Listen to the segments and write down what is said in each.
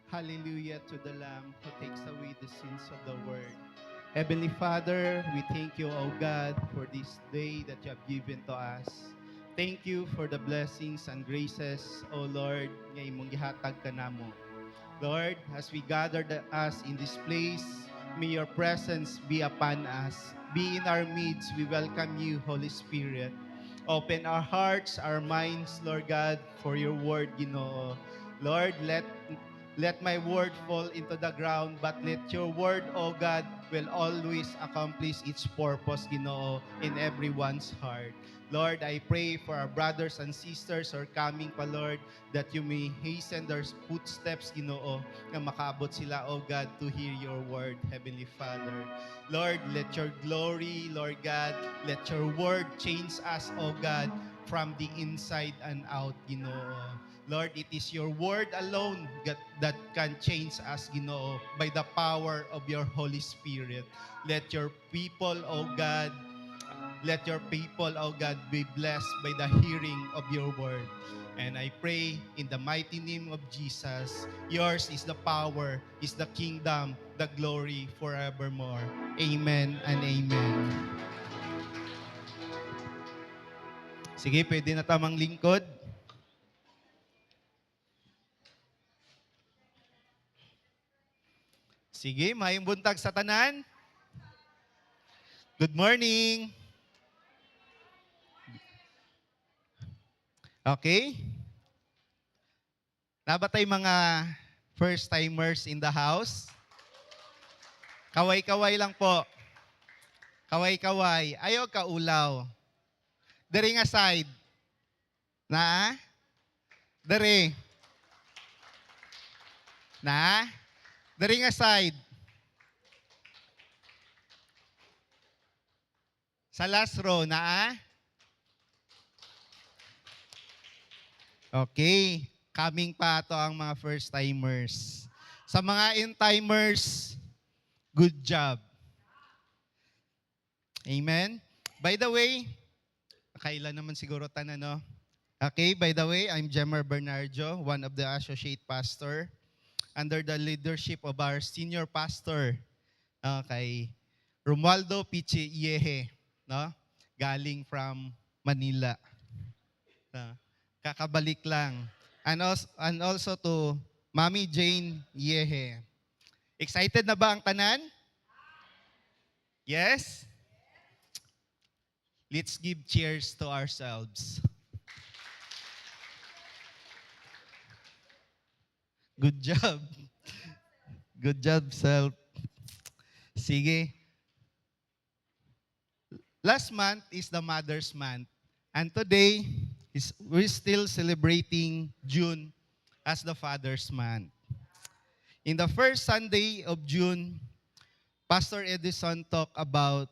Hallelujah to the Lamb who takes away the sins of the world. Heavenly Father, we thank you, O God, for this day that you have given to us. Thank you for the blessings and graces, O Lord, nga imong gihatag kanamo. Lord, as we gather us in this place, may your presence be upon us. Be in our midst. We welcome you, Holy Spirit. Open our hearts, our minds, Lord God, for your word, Ginoo. Lord, let my word fall into the ground, but let your word, O God, will always accomplish its purpose, Ginoo, in everyone's heart. Lord, I pray for our brothers and sisters who are coming pa, Lord, that you may hasten their footsteps, Ginoo, na makaabot sila, O God, to hear your word, Heavenly Father. Lord, let your glory, Lord God, let your word change us, O God, from the inside and out, Ginoo. Lord, it is your word alone that can change us, Ginoo, by the power of your Holy Spirit. Let your people, O God, be blessed by the hearing of your word. And I pray in the mighty name of Jesus, yours is the power, is the kingdom, the glory forevermore. Amen and amen. Sige, pwede na tamang lingkod. Sige, mayong buntag sa tanan. Good morning. Okay? Nabatay mga first-timers in the house? Kaway-kaway lang po. Kaway-kaway. Ayaw kaulaw. Dere nga side. Na? Dere. Na? Dere nga side. Sa last row. Na? Okay. Coming pa to ang mga first-timers. Sa mga in-timers, good job. Amen? By the way, kailan naman siguro tanan, no? Okay, by the way, I'm Jemar Bernardo, one of the associate pastor under the leadership of our senior pastor, kay Romualdo Pichi Yehe, no? Galing from Manila. Kakabalik lang. And also to Mami Jane Yehe. Excited na ba ang tanan? Yes? Let's give cheers to ourselves. Good job. Good job, self. Sige. Last month is the Mother's Month. And today, we're still celebrating June as the Father's Month. In the first Sunday of June, Pastor Edison talked about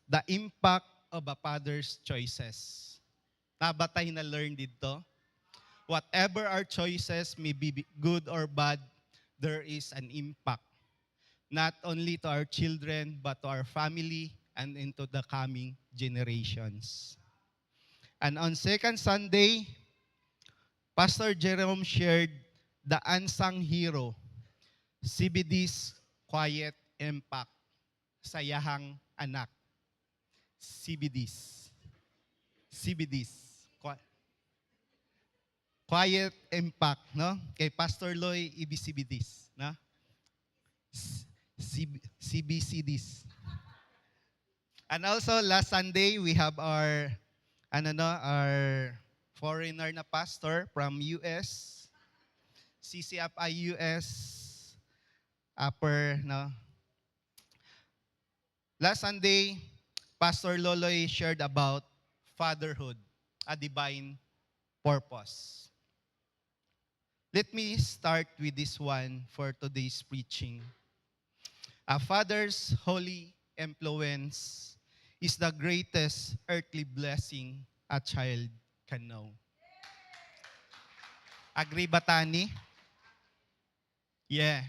the impact of a father's choices. Nabatay na learn dito. Whatever our choices may be good or bad, there is an impact. Not only to our children, but to our family and into the coming generations. And on second Sunday, Pastor Jerome shared the unsung hero, CBD's quiet impact sa yahang anak. CBD's. CBD's. Quiet impact, no? Kay Pastor Loy, EBCBD's, no? CBCD's. And also last Sunday we have our our foreigner na pastor from US, CCFI US upper, no. Last Sunday, Pastor Loloy shared about fatherhood, a divine purpose. Let me start with this one for today's preaching. A father's holy influence is the greatest earthly blessing a child can know. Agree ba, Tani? Yeah.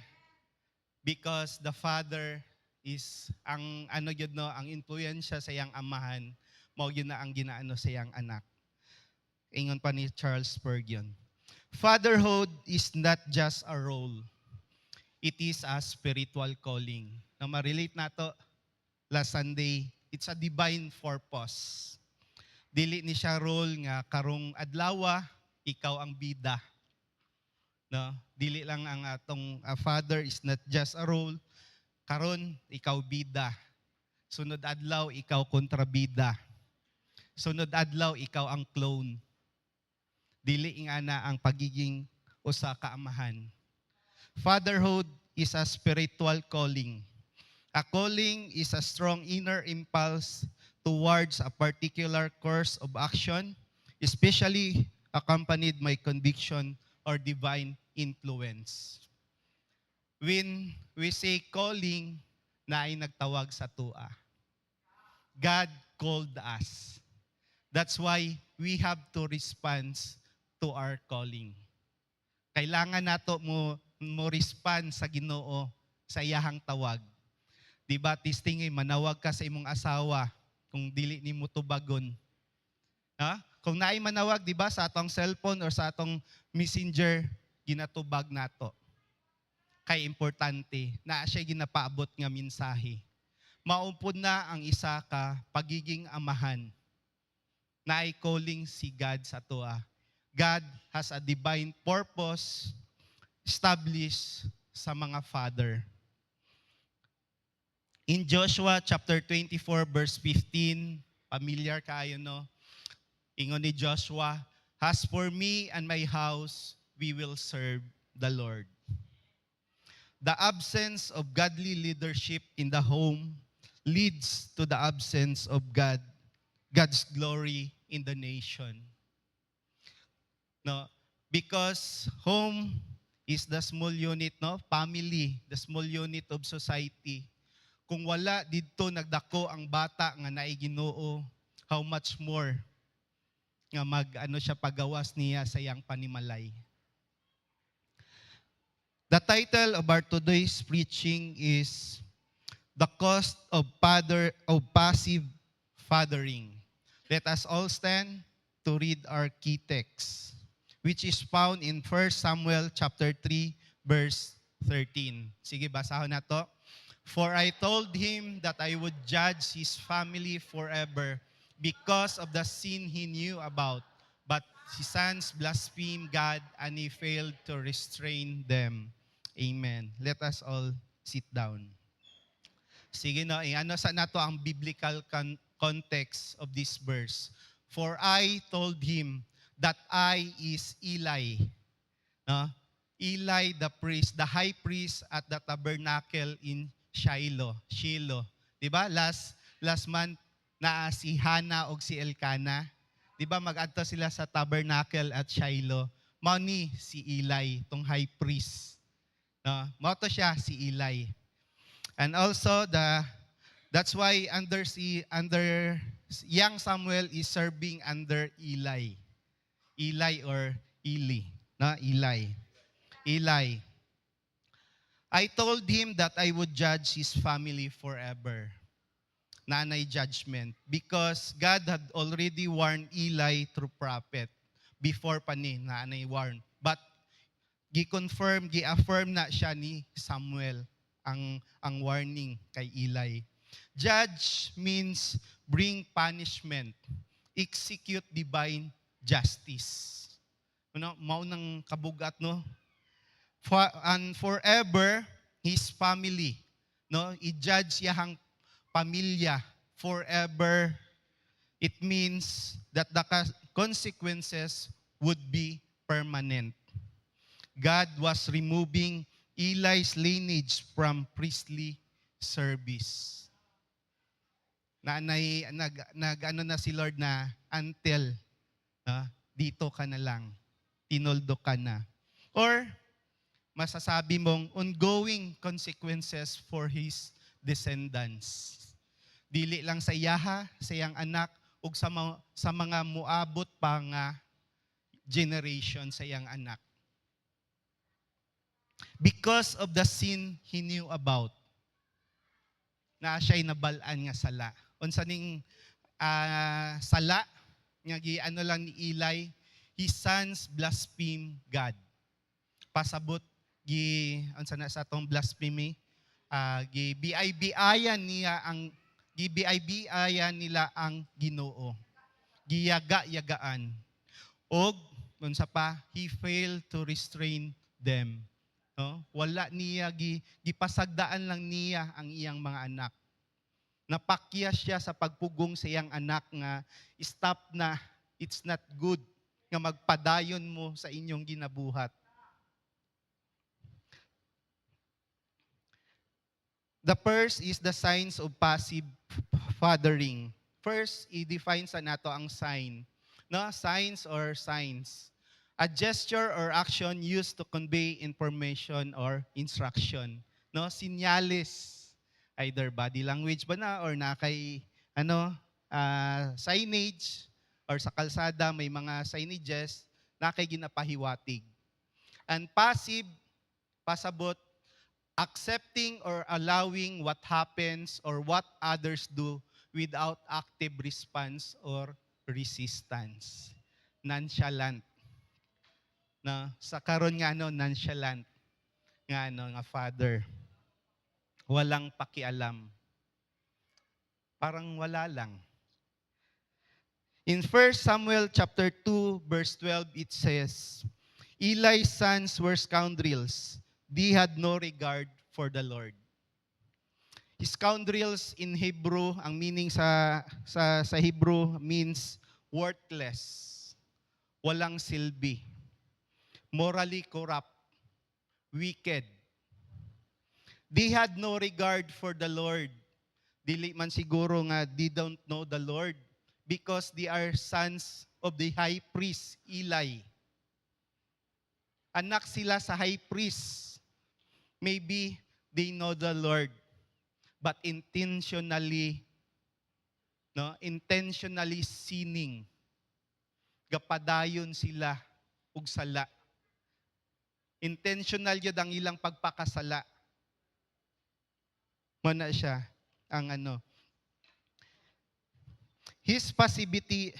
Because the father is ang influensya sa iyang amahan, mao yun na ang ginaano sa iyang anak. Ingon pa ni Charles Spurgeon. Fatherhood is not just a role. it is a spiritual calling. Na ma-relate nato last Sunday, it's a divine purpose. Dili ni siya role nga karong adlaw ikaw ang bida. No? Dili lang ang atong father is not just a role. Karon ikaw bida. Sunod adlaw ikaw kontrabida. Sunod adlaw ikaw ang clone. Dili ingana ang pagiging usa ka amahan. Fatherhood is a spiritual calling. A calling is a strong inner impulse towards a particular course of action, especially accompanied by conviction or divine influence. When we say calling, na ay nagtawag sa tua. God called us. That's why we have to respond to our calling. Kailangan nato mo respond sa Ginoo sa iyahang tawag. Diba, tistingay, manawag ka sa imong asawa kung dili ni mo tubagon. Ha? Kung naay manawag, diba, sa atong cellphone or sa atong messenger, ginatubag nato. Kay importante, na siya ginapaabot nga mensahe. Maupod na ang isa ka pagiging amahan. Na ay calling si God sa toa. God has a divine purpose established sa mga father. In Joshua chapter 24 verse 15, familiar kayo no? Ingon ni Joshua, "As for me and my house, we will serve the Lord." The absence of godly leadership in the home leads to the absence of God's glory in the nation. No, because home is the small unit, no? Family, the small unit of society. Kung wala didto nagdako ang bata nga naay Ginoo, how much more nga siya pagawas niya sa iyang panimalay. The title of our today's preaching is The Cost of Passive Fathering. Let us all stand to read our key text, which is found in 1 Samuel chapter 3 verse 13. Sige, basahon na to. "For I told him that I would judge his family forever because of the sin he knew about. But his sons blasphemed God and he failed to restrain them." Amen. Let us all sit down. Sige no, ano sa nato ang biblical context of this verse. "For I told him that I is Eli." No? Eli the priest, the high priest at the tabernacle in Shiloh. Diba? Last month, naa si Hannah o si Elkanah. Diba? Mag-adto sila sa tabernacle at Shiloh. Mao ni si Eli, tong high priest. No? Mao to siya, si Eli. And also, that's why young Samuel is serving under Eli. Eli or Eli. No? Eli. "I told him that I would judge his family forever." Nanay judgment. Because God had already warned Eli through prophet. Before pa ni, nanay warn. But gi-affirm na siya ni Samuel ang warning kay Eli. Judge means bring punishment. Execute divine justice. Mao nang kabugat no? And forever his family, no, i-judge yahang pamilya forever. It means that the consequences would be permanent. God was removing Eli's lineage from priestly service. Nag-ano na si Lord na until dito ka na lang, tinoldo ka na. Or masasabi mong ongoing consequences for his descendants. Dili lang sa iyaha, sa iyang anak, ug sa mga muabot pa nga generation sa iyang anak. Because of the sin he knew about, na siya'y nabalaan nga sala. Unsa ning sala nga giano lang ni Eli, his sons blaspheme God. Pasabot unsa na sa atong blasphemy, gibiay-biayan niya ang gibiay-biayan nila ang Ginoo. Giyaga-yagaan. Og unsa pa, he failed to restrain them. No? Wala niya gipasagdaan lang niya ang iyang mga anak. Napakya siya sa pagpugong sa iyang anak nga stop na, it's not good nga magpadayon mo sa inyong ginabuhat. The first is the signs of passive fathering. First, i-define sa nato ang sign. No? Signs or signs. A gesture or action used to convey information or instruction. No? Sinyales. Either body language ba na or na kay signage or sa kalsada may mga signages na kay ginapahiwatig. And passive, pasabot, accepting or allowing what happens or what others do without active response or resistance. Nonchalant. Na sa karon nga nonchalant nga father. Walang pakialam. Parang wala lang. In 1 Samuel chapter 2 verse 12 it says, Eli's sons were scoundrels. They had no regard for the Lord. Scoundrels in Hebrew, ang meaning sa Hebrew means worthless. Walang silbi. Morally corrupt. Wicked. They had no regard for the Lord. Dili man siguro nga they don't know the Lord because they are sons of the high priest, Eli. Anak sila sa high priest. Maybe they know the Lord, but intentionally sinning. Gapadayon sila ug sala. Intentional yun ang ilang pagpakasala. Mana siya ang His passivity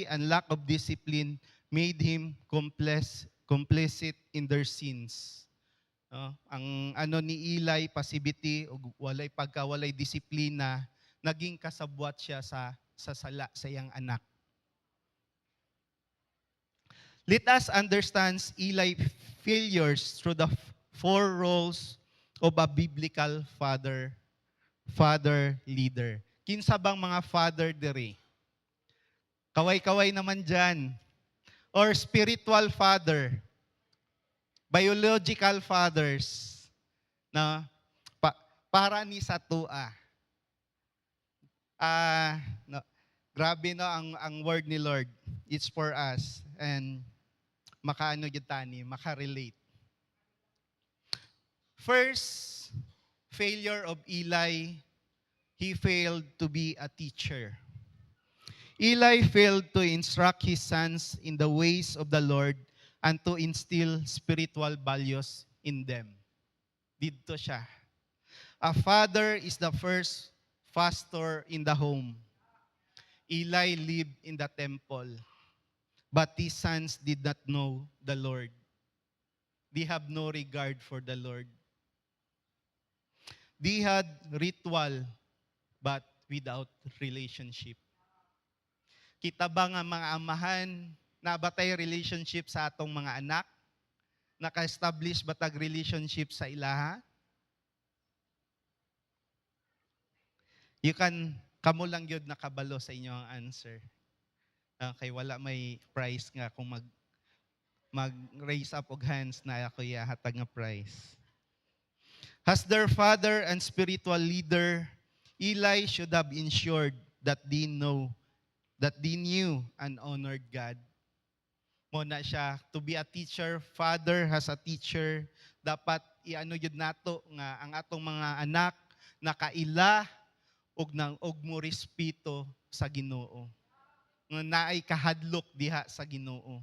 and lack of discipline made him complicit in their sins. Ang ni Eli, passivity o walay disiplina, naging kasabwat siya sa sala sa iyang anak. Let us understand Eli failures through the four roles of a biblical father leader. Kinsa bang mga father diri? Kaway-kaway naman dyan. Or spiritual father. Biological fathers. Na para ni sa tua. Grabe ang word ni Lord. It's for us. And makarelate. First, failure of Eli, he failed to be a teacher. Eli failed to instruct his sons in the ways of the Lord and to instill spiritual values in them. Dito siya. A father is the first pastor in the home. Eli lived in the temple, but his sons did not know the Lord. They have no regard for the Lord. They had ritual, but without relationship. Kita ba nga mga amahan, nabatay relationship sa atong mga anak? Naka-establish batag relationship sa ilaha? Kamo lang yun nakabalo sa inyong answer. Kay wala may prize nga kung mag-raise up og hands na ako hatag nga prize. As their father and spiritual leader, Eli should have ensured that they knew and honored God. Muna siya, to be a teacher, father has a teacher, dapat yun nato nga ang atong mga anak nakaila og mo respeto sa Ginoo. Nga naay kahadlok diha sa Ginoo.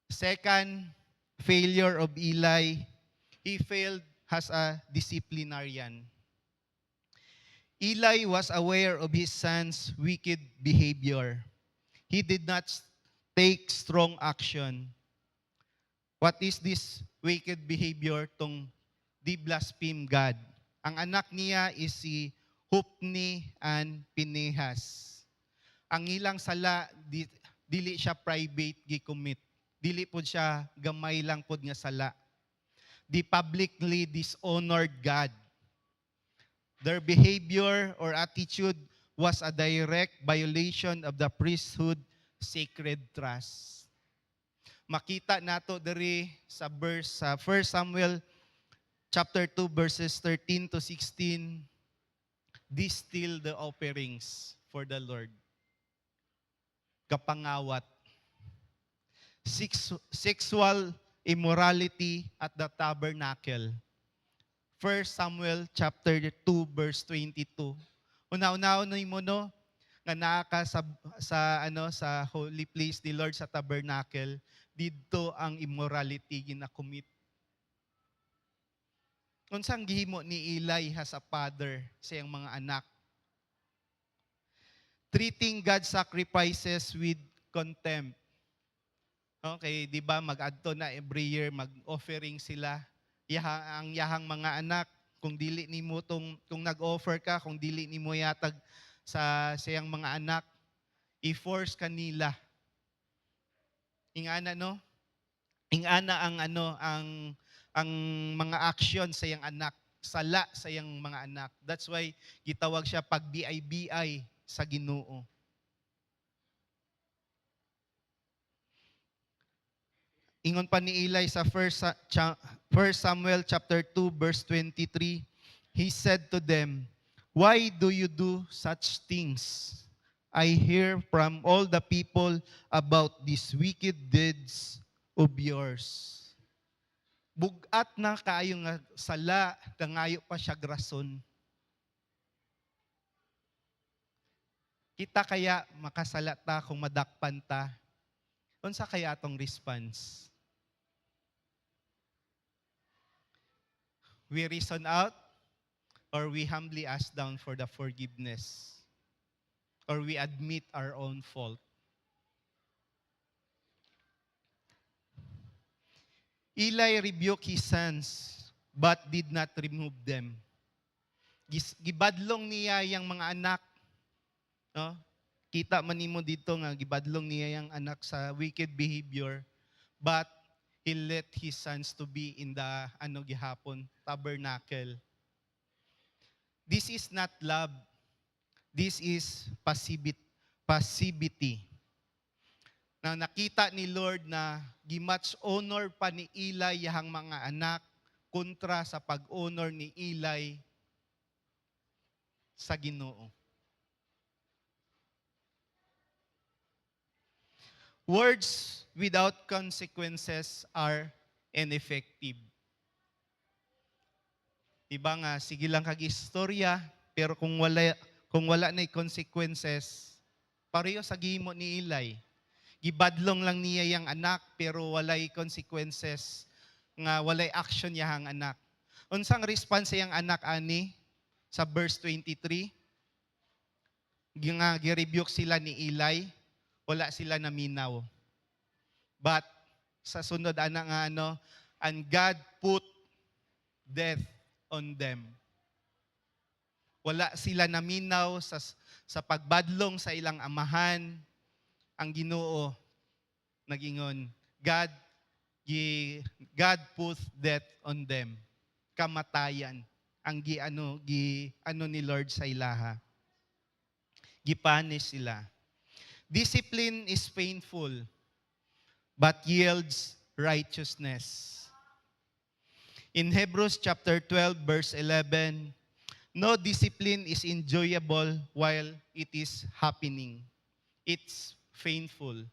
Second, failure of Eli, he failed as a disciplinarian. Eli was aware of his son's wicked behavior. He did not take strong action. What is this wicked behavior tong di blaspheme God? Ang anak niya is si Hopni and Pinehas. Ang ilang sala, dili siya private gi-commit. Dili po siya gamay lang pod nga sala. They publicly dishonored God. Their behavior or attitude was a direct violation of the priesthood sacred trust. Makita nato diri sa verse sa 1 Samuel chapter 2 verses 13 to 16, these still the offerings for the Lord. Kapangawat, sexual immorality at the tabernacle. 1 Samuel chapter 2 verse 22. Una-unaon mo no nga naa ka sa holy place ni Lord sa tabernacle, didto ang immorality ginakomit. Unsang gihimo ni Eli as a father sa iyang mga anak? Treating God's sacrifices with contempt. Okay, di ba mag-adto na every year, mag-offering sila. Ang yahang mga anak, kung dili nimo kung nag-offer ka, kung dili nimo yatag sa siyang mga anak, i-force kanila. Ingana no? Ingana ang mga action sa iyang anak, sala sa iyang mga anak. That's why gitawag siya pag-BI-BI sa Ginoo. Ingon pa ni Eli sa 1 Samuel chapter 2 verse 23, he said to them, "Why do you do such things? I hear from all the people about these wicked deeds of yours." Bugat na kaayo nga sala, kangayo pa siya grason. Kita kaya makasala ta kung madakpan ta? Unsa kaya atong response? We reason out, or we humbly ask down for the forgiveness, or we admit our own fault. Eli rebuked his sons, but did not remove them. Gibadlong niya yung mga anak. No? Kita man nimo dito nga, gibadlong niya yung anak sa wicked behavior, but he let his sons to be in the gihapon tabernacle. This is not love. This is passivity. Na nakita ni Lord na gimatch honor pa ni Eli yang mga anak kontra sa pag-honor ni Eli sa Ginoo. Words without consequences are ineffective. Diba nga, sige lang kag-istorya, pero kung wala na consequences, pareho sa gihimo ni Eli. Gibadlong lang niya yang anak, pero walay consequences, nga walay action yang anak. Unsang response yang anak ani sa verse 23? Gi-rebuke sila ni Eli, wala sila naminaw. But sa sunod nga and God put death on them. Wala sila naminaw sa pagbadlong sa ilang amahan. Ang Ginoo nagingon, God put death on them. Kamatayan ang ni Lord sa ilaha. Gipanish sila. Discipline is painful, but yields righteousness. In Hebrews chapter 12 verse 11, no discipline is enjoyable while it is happening. It's painful.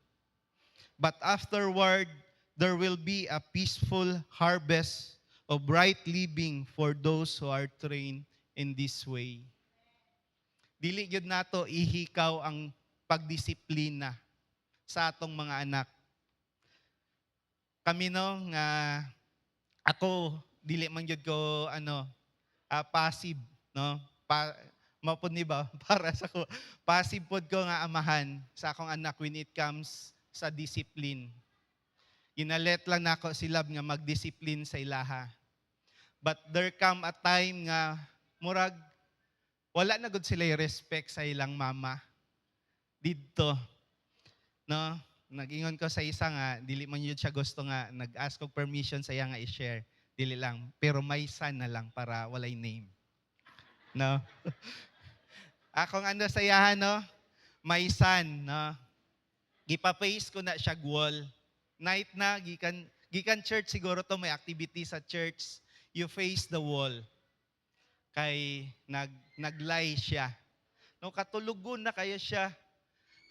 But afterward, there will be a peaceful harvest of right living for those who are trained in this way. Dili gyud nato ihikaw ang pagdisiplina sa atong mga anak. Kami nga ako dili man gyud ko passive, no? Mapod ni ba para sa ko passive pod ko nga amahan sa akong anak when it comes sa discipline. Ginalet lang nako sila nga magdisiplin sa ilaha. But there come a time nga murag wala na gud sila respect sa ilang mama didto, no? Nag-ingon ko sa isa nga dili man yun siya gusto nga nag-ask og permission sa iya nga i-share. Dili lang, pero may son na lang para walay name. No? Akong ano sa iya, no? May son, no? Gipa-face ko na siya wall. Night na gikan church siguro to may activity sa church. You face the wall. Kay naglie siya. No katulugon na kaya siya.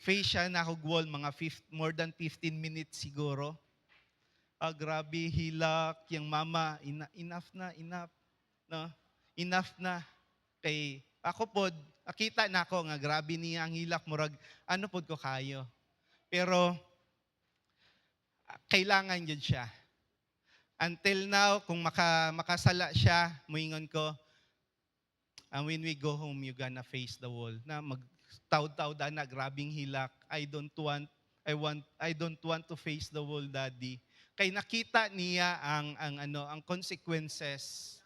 Face siya na wall mga more than 15 minutes siguro. Grabe hilak yung mama, enough na, enough. No? Enough na. Kay ako pod, akita na ako nga grabe niya ang hilak murag ano pod ko kayo. Pero kailangan yun siya. Until now, kung makasala siya, muingon ko, and when we go home, you gonna face the wall. Na magtaud-taud na grabing hilak. I don't want to face the wall, Daddy. Kay nakita niya ang consequences,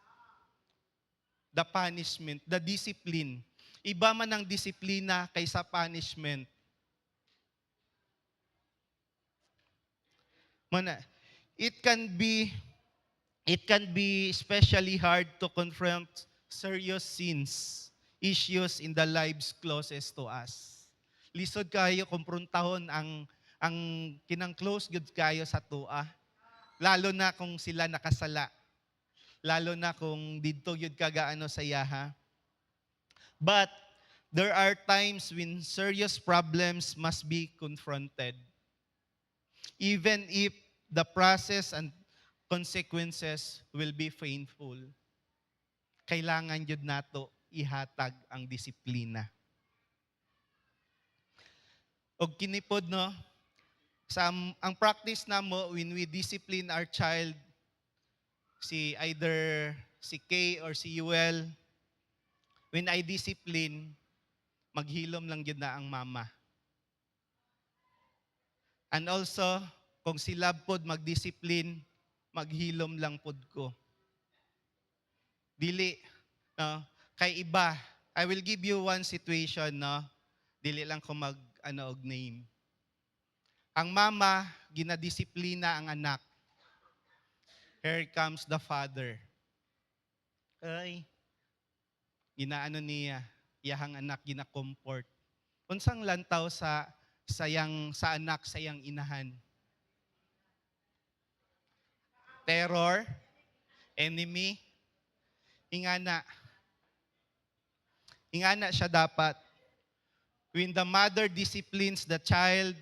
the punishment, the discipline. Iba man ang disiplina kaysa punishment. Mana, it can be especially hard to confront serious sins, issues in the lives closest to us. Lisod kayo kumpruntahon ang kinang close good kayo sa tua. Lalo na kung sila nakasala. Lalo na kung didto yun kagaano sa yaha. But there are times when serious problems must be confronted. Even if the process and consequences will be painful. Kailangan yun nato ihatag ang disiplina. Og kinipod, no, ang practice na mo when we discipline our child, either si Kay or si Yuel, when I discipline, maghilom lang yun na ang mama. And also, kung sila pod magdiscipline, maghilom lang pod ko. Dili, no, kay iba, I will give you one situation, no, dili lang ko og name. Ang mama, ginadisiplina ang anak. Here comes the father. Ay, ginaano niya, iyahang anak, gina-comfort. Unsang lantaw sa anak, sayang inahan? Terror, enemy, ingana siya dapat. When the mother disciplines the child,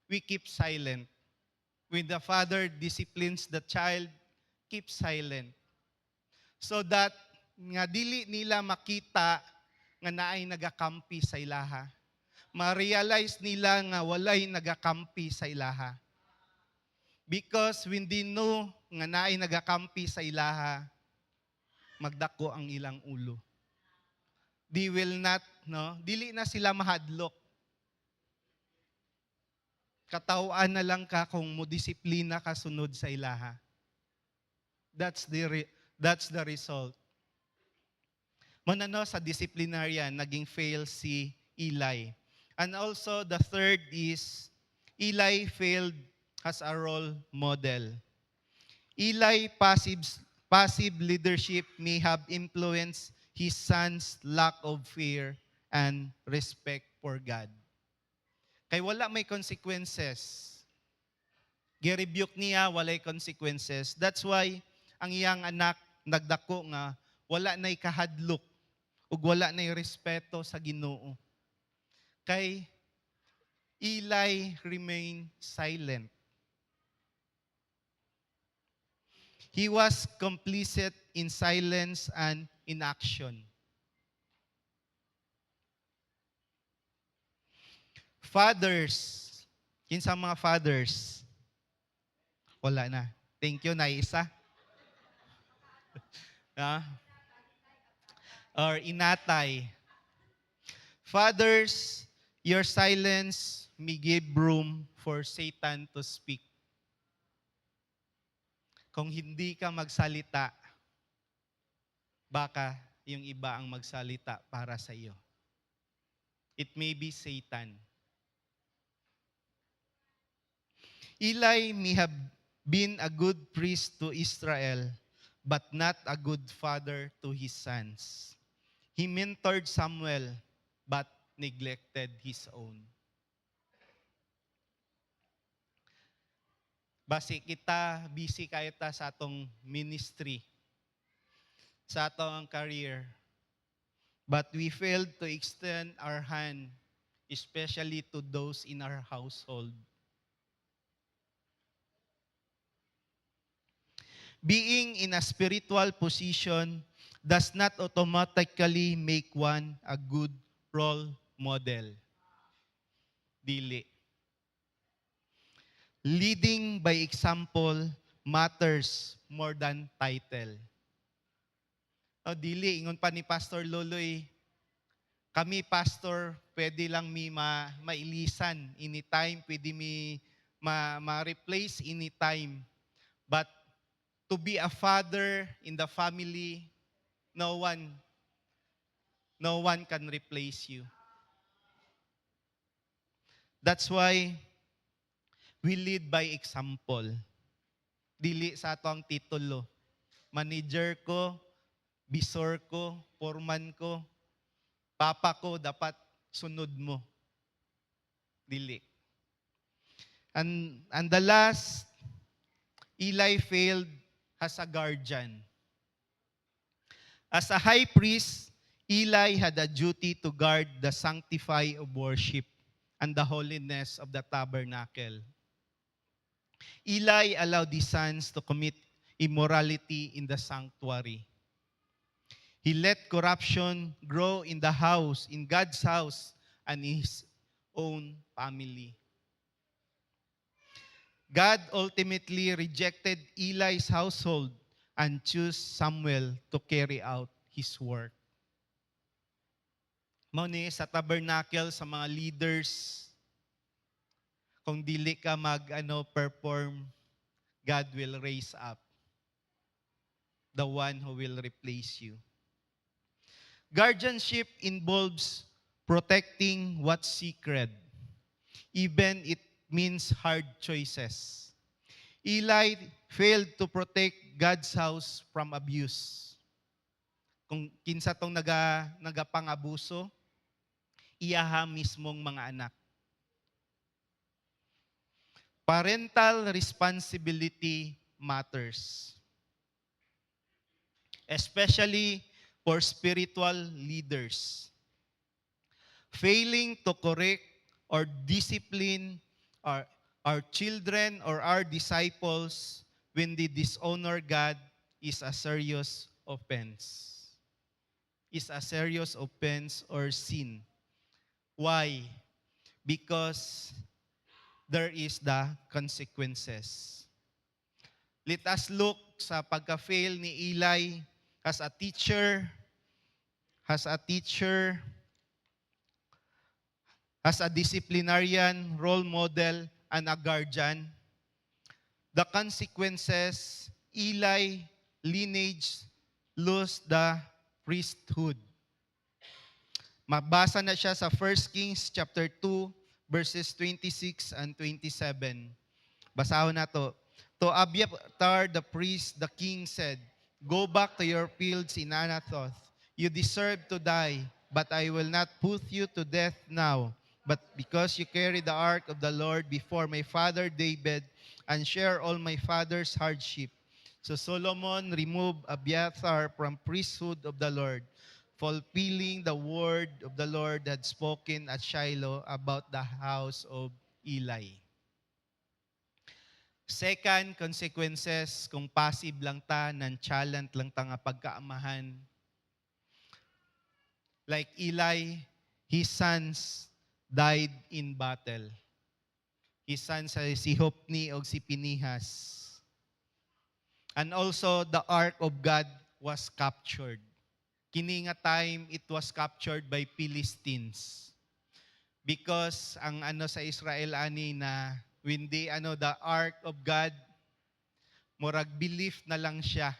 we keep silent. When the father disciplines the child, keep silent. So that nga dili nila makita nga naay nagakampi sa ilaha. Ma-realize nila nga walay nagakampi sa ilaha. Because when they know nga naay nagakampi sa ilaha, magdako ang ilang ulo. They will not, no? Dili na sila mahadlok. Katawaan na lang ka kung modisiplina ka sunod sa ilaha. That's the result. Manano sa disciplinarian, naging fail si Eli. And also, the third is, Eli failed as a role model. Eli passive leadership may have influenced his son's lack of fear and respect for God. Kay wala may consequences. Gi-rebuke niya, walay consequences. That's why ang iyang anak nagdako nga wala nay kahadlok ug wala nay respeto sa Ginoo. Kay Eli remained silent. He was complicit in silence and inaction. Fathers, kinsa mga fathers? Wala na. Thank you, naisa. Or inatay. Fathers, your silence may give room for Satan to speak. Kung hindi ka magsalita, baka yung iba ang magsalita para sa iyo. It may be Satan. Eli may have been a good priest to Israel, but not a good father to his sons. He mentored Samuel, but neglected his own. Basi kita, busy kayo ta sa atong ministry, sa atong career, but we failed to extend our hand, especially to those in our household. Being in a spiritual position does not automatically make one a good role model. Dili. Leading by example matters more than title. O dili, ingon pa ni Pastor Loloy, kami pastor, pwede lang mailisan anytime, pwede ma-replace anytime. But to be a father in the family, no one can replace you. That's why we lead by example. Dili sa ato ang titulo. Manager ko, bisor ko, foreman ko, papa ko, dapat sunod mo. Dili. And the last, Eli failed as a guardian. As a high priest, Eli had a duty to guard the sanctity of worship and the holiness of the tabernacle. Eli allowed his sons to commit immorality in the sanctuary. He let corruption grow in the house, in God's house, and his own family. God ultimately rejected Eli's household and chose Samuel to carry out his work. Mao sa tabernacle, sa mga leaders, kung dili ka perform, God will raise up the one who will replace you. Guardianship involves protecting what's sacred, even it means hard choices. Eli failed to protect God's house from abuse. Kung kinsa tong nagapangabuso, iyaha mismong mga anak. Parental responsibility matters, especially for spiritual leaders. Failing to correct or discipline our children or our disciples when they dishonor God is a serious offense. Is a serious offense or sin. Why? Because there is the consequences. Let us look sa pagka-fail ni Eli as a teacher, as a disciplinarian, role model, and a guardian. The consequences, Eli lineage lost the priesthood. Mabasa na siya sa 1 Kings chapter 2 verses 26 and 27. Basahon na to. To Abiathar the priest, the king said, "Go back to your fields in Anathoth. You deserve to die, but I will not put you to death now. But because you carry the ark of the Lord before my father David and share all my father's hardship." So Solomon removed Abiathar from priesthood of the Lord, fulfilling the word of the Lord had spoken at Shiloh about the house of Eli. Second, consequences, kung passive lang ta, nonchalant lang ta nga pagkaamahan. Like Eli, his sons died in battle. His sons ay si Hopni o si Pinihas. And also, the ark of God was captured. Kini nga time, it was captured by Philistines. Because ang sa Israel ani na when the ark of God murag belief na lang siya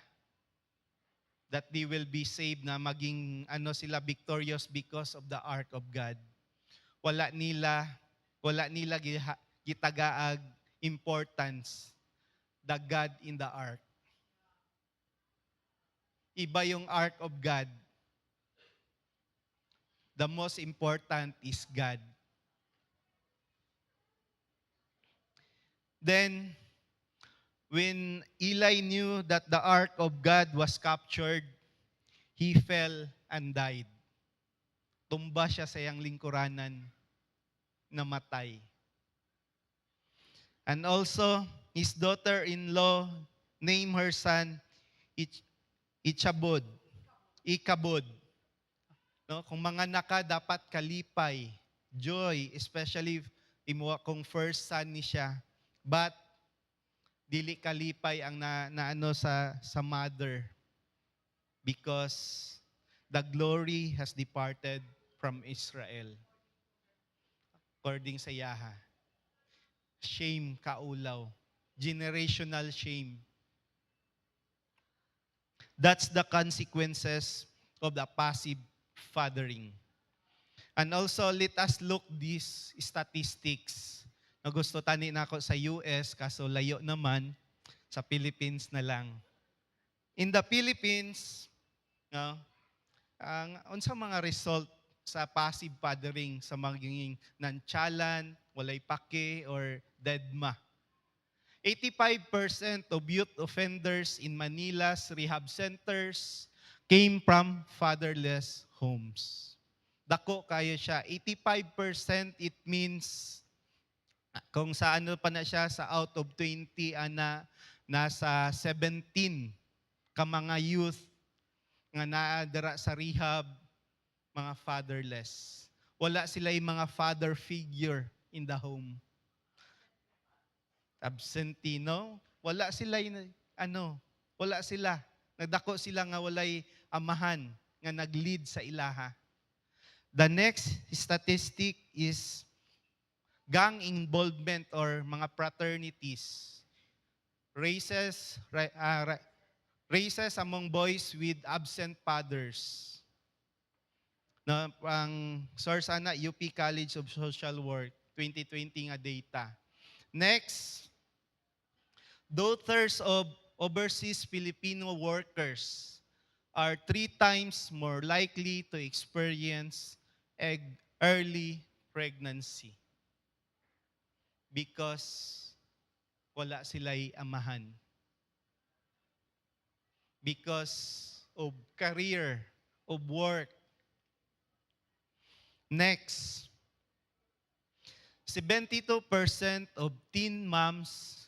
that they will be saved, na maging sila victorious because of the ark of God. Wala nila gitagaag importance the God in the ark. Iba yung ark of God. The most important is God. Then, when Eli knew that the ark of God was captured, he fell and died. Tumba siya sa iyang lingkuranan, namatay. And also, his daughter-in-law named her son Ichabod. Ikabod. No? Kung mga naka, dapat kalipay. Joy, especially kung first son ni siya. But, dili kalipay ang sa mother. Because the glory has departed from Israel. According sa Yaha. Shame, kaulaw. Generational shame. That's the consequences of the passive fathering. And also, let us look these statistics. Na gusto tani na ako sa US, kaso layo naman, sa Philippines na lang. In the Philippines, no, ang unsa mga result sa passive fathering sa magiging nantsalan, walay pake, or deadma. 85% of youth offenders in Manila's rehab centers came from fatherless homes. Dako kayo siya. 85%, it means kung sa pa na siya, sa out of 20, nasa 17 ka mga youth nga naadara sa rehab, mga fatherless. Wala sila yung mga father figure in the home. Absentee, no? Wala sila wala sila. Nagdako sila nga walay amahan nga nag-lead sa ilaha. The next statistic is gang involvement or mga fraternities. Races among boys with absent fathers. Na ang source UP College of Social Work 2020 nga data. Next, daughters of overseas Filipino workers are 3 times more likely to experience early pregnancy because wala sila'y amahan. Because of career, of work. Next, 72% of teen moms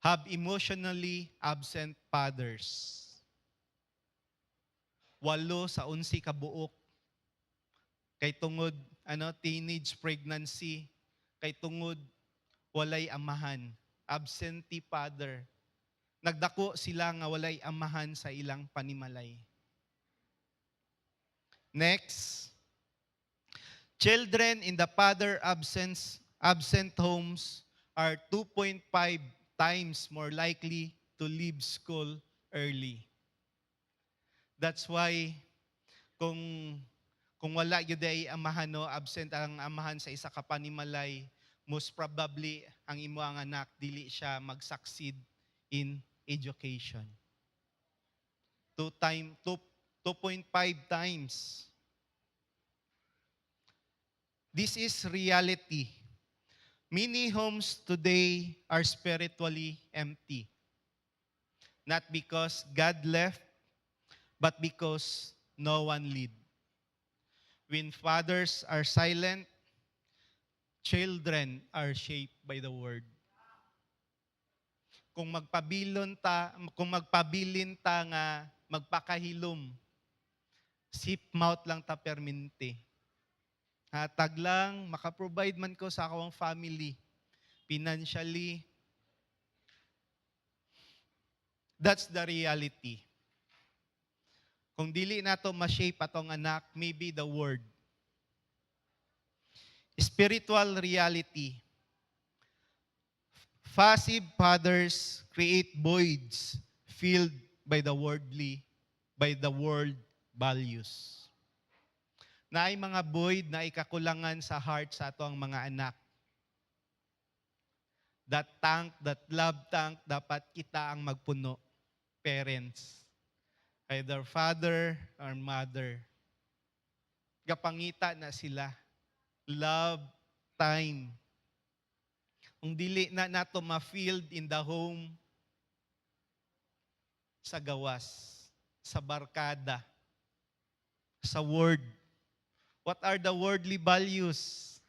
have emotionally absent fathers. 8 sa 11 ka buok. Kay tungod teenage pregnancy, kay tungod walay amahan, absentee father. Nagdako sila nga walay amahan sa ilang panimalay. Next, children in the father absent homes are 2.5 times more likely to leave school early. That's why kung wala gyud ay amahan, absent ang amahan sa isa ka panimalay, most probably ang imo ang anak dili siya mag-succeed in education. 2.5 times. This is reality. Many homes today are spiritually empty. Not because God left, but because no one lead. When fathers are silent, children are shaped by the word. Kung magpabilin ta nga magpakahilom, sip mouth lang ta perminti. Hatag lang, makaprovide man ko sa akong family, financially. That's the reality. Kung dili nato ma-shape atong anak, maybe the word. Spiritual reality. Passive fathers create voids filled by the world values. Na ay mga void na ikakulangan sa heart sa ato ang mga anak. That love tank, dapat kita ang magpuno, parents. Either father or mother. Gapangita na sila. Love, time. Kung dili na nato ma-filled in the home, sa gawas, sa barkada, sa word. What are the worldly values?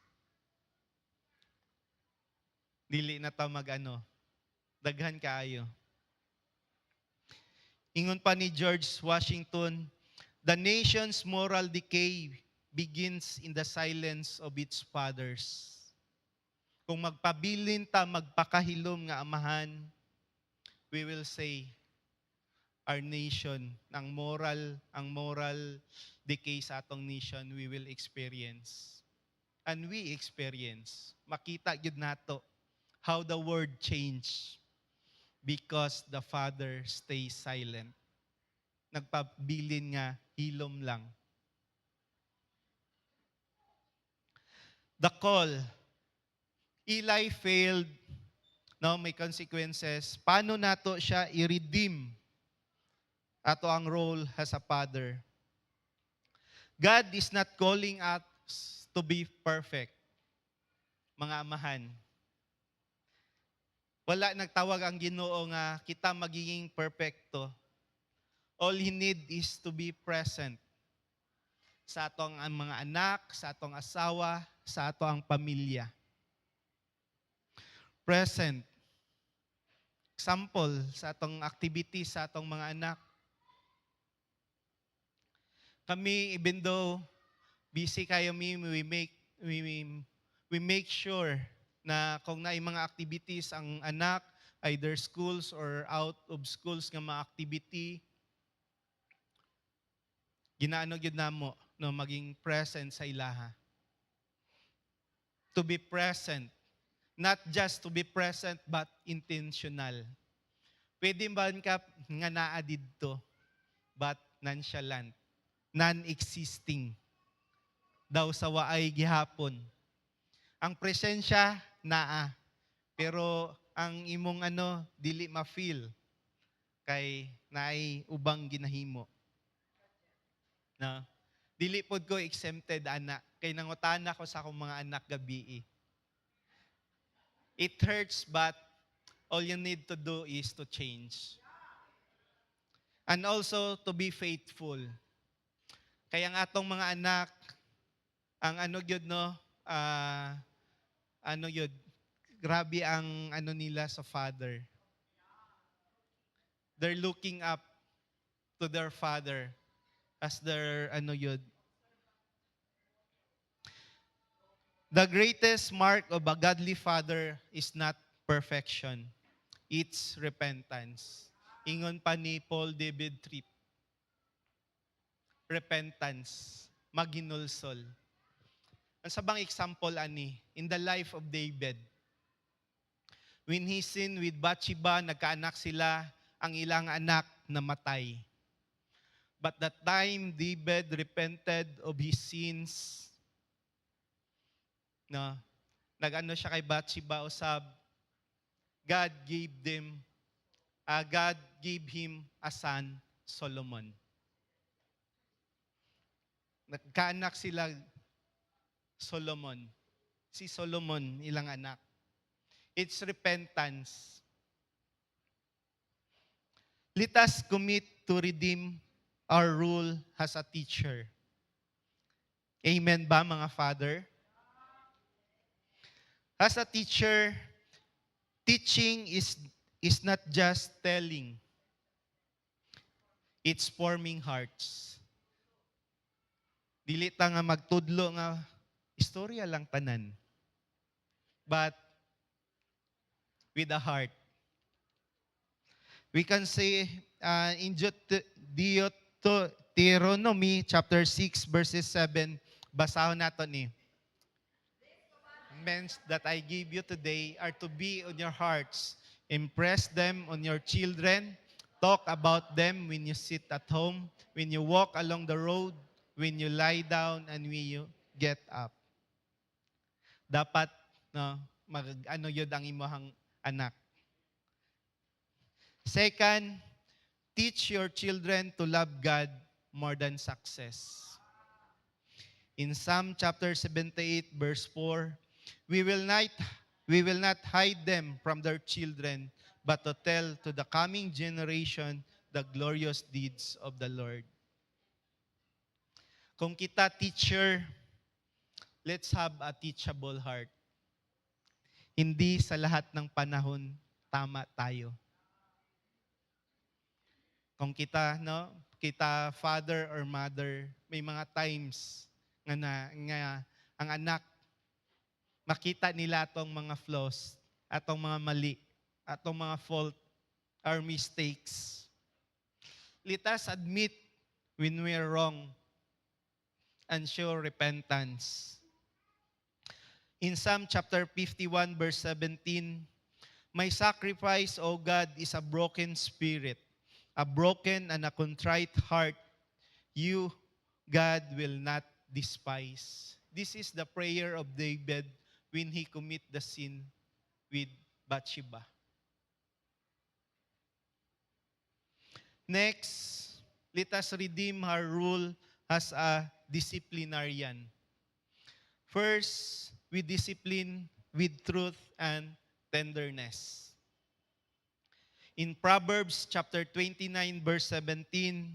Dili na ta mag-ano, daghan kaayo. Ingon pa ni George Washington, the nation's moral decay begins in the silence of its fathers. Kung magpabilin ta, magpakahilom nga amahan, we will say, our nation, ang moral decay sa atong nation, we will experience. And we experience. Makita gyud nato how the world changed because the father stays silent. Nagpabilin nga, hilom lang. The call. Eli failed. No, may consequences. Paano nato siya i-redeem? Ato ang role as a father. God is not calling us to be perfect. Mga amahan. Wala nagtawag ang Ginoo nga kita magiging perfecto. All He need is to be present sa atong mga anak, sa atong asawa, sa atong pamilya. Present. Example, sa atong activities, sa atong mga anak. Kami, even though busy kayo, we make sure na kung na mga activities ang anak, either schools or out of schools nga mga activity, ginaano gyud namo no maging present sa ilaha. To be present, not just to be present but intentional. Pwede ba ka nga naa didto but nonchalant, non-existing daw sa waay gihapon. Ang presensya naa, pero ang imong dili ma-feel kay naay ubang ginahimo. Na dili pod ko exempted anak kay nangutana ko sa akong mga anak gabi. It hurts but all you need to do is to change. And also to be faithful. Kaya ang atong mga anak, ang gyud grabe ang nila sa father. They're looking up to their father as their The greatest mark of a godly father is not perfection. It's repentance. Ingon pa ni Paul David Tripp. Repentance. Maginulsol. Ang sabang example ani, in the life of David. When he sinned with Bathsheba, nagkaanak sila, ang ilang anak namatay. But that time, David repented of his sins. No, siya kay Bathsheba usab. God gave him a son, Solomon. Nagkaanak sila Solomon. Si Solomon, ilang anak. It's repentance. Let us commit to redeem our role as a teacher. Amen ba mga father? As a teacher, teaching is not just telling. It's forming hearts. Dili ta nga magtudlo nga istorya lang tanan. But with a heart. We can say in Deuteronomy chapter 6 verses 7, basahon nato ni. commandments that I give you today are to be on your hearts. Impress them on your children. Talk about them when you sit at home, when you walk along the road, when you lie down, and when you get up. Dapat, no, ano yun ang imuhang anak. Second, teach your children to love God more than success. In Psalm chapter 78, verse 4, we will not hide them from their children, but to tell to the coming generation the glorious deeds of the Lord. Kung kita teacher, let's have a teachable heart. Hindi sa lahat ng panahon tama tayo. Kung kita father or mother, may mga times nga ang anak makita nila atong mga flaws, atong mga mali, atong mga fault or mistakes. Let us admit when we are wrong and show repentance. In Psalm chapter 51, verse 17, my sacrifice, O God, is a broken spirit, a broken and a contrite heart. You, God, will not despise. This is the prayer of David when he commit the sin with Bathsheba. Next, let us redeem our rule as a disciplinarian. First, we discipline with truth and tenderness. In Proverbs chapter 29, verse 17,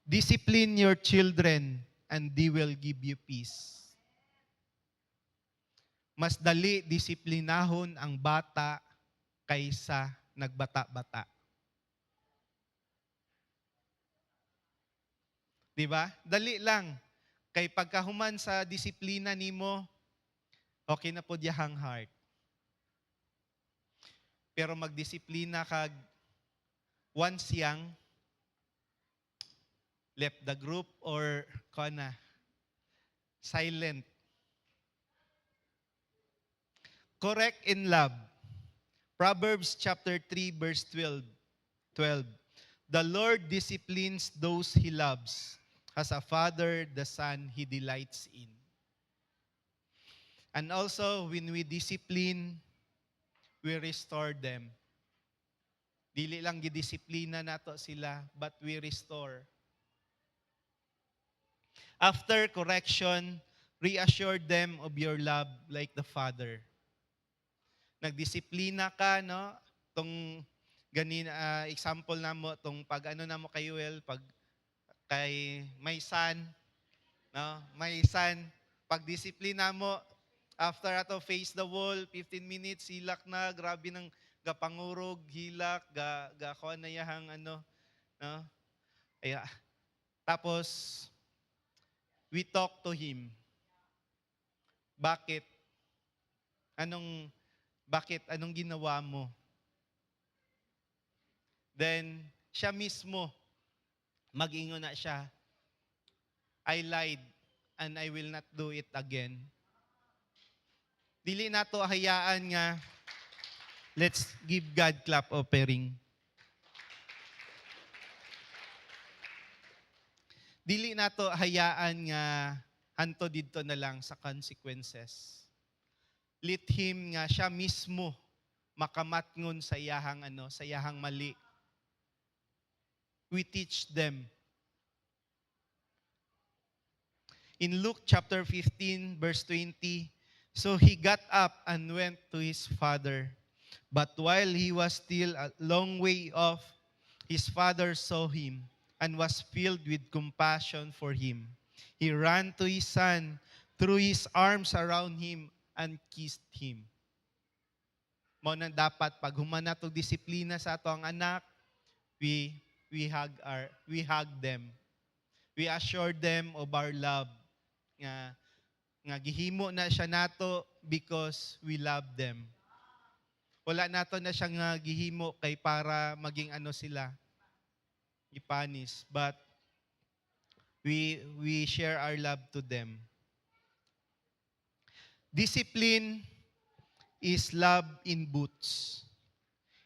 discipline your children and they will give you peace. Mas dali disiplinahon ang bata kaysa nagbata-bata. Di ba? Dali lang. Kay pagkahuman sa disiplina nimo, okay na po diyahang heart. Pero magdisiplina kag once young, left the group or kana, silent. Correct in love. Proverbs chapter 3, verse 12. The Lord disciplines those He loves. As a father, the son He delights in. And also, when we discipline, we restore them. Dili lang gidisiplina nato sila, but we restore. After correction, reassure them of your love like the Father. Nagdisiplina ka, no? Tong example na mo, tong pag ano na mo kay Will, pag kay may son, no? May son, pag disiplina mo, after ato face the wall, 15 minutes, hilak na, grabe ng gapangurog, hilak, kuha na yahang ano, no? Kaya, tapos, we talk to him. Bakit? Anong ginawa mo? Then, siya mismo, mag-ingon na siya, I lied and I will not do it again. Dili na to hayaan nga, let's give God clap offering. Dili na to hayaan nga, hanto dito na lang sa consequences. Let him nga siya mismo makamatngon sa iyahang mali. We teach them. In Luke chapter 15, verse 20, so he got up and went to his father. But while he was still a long way off, his father saw him and was filled with compassion for him. He ran to his son, threw his arms around him, and kissed him. Mao na dapat pag human nato disiplina sa ato ang anak, we hug them. We assure them of our love. Nga gihimo na siya nato because we love them. Wala nato na siya nga gihimo kay para maging ano sila, ipanis, but we share our love to them. Discipline is love in boots.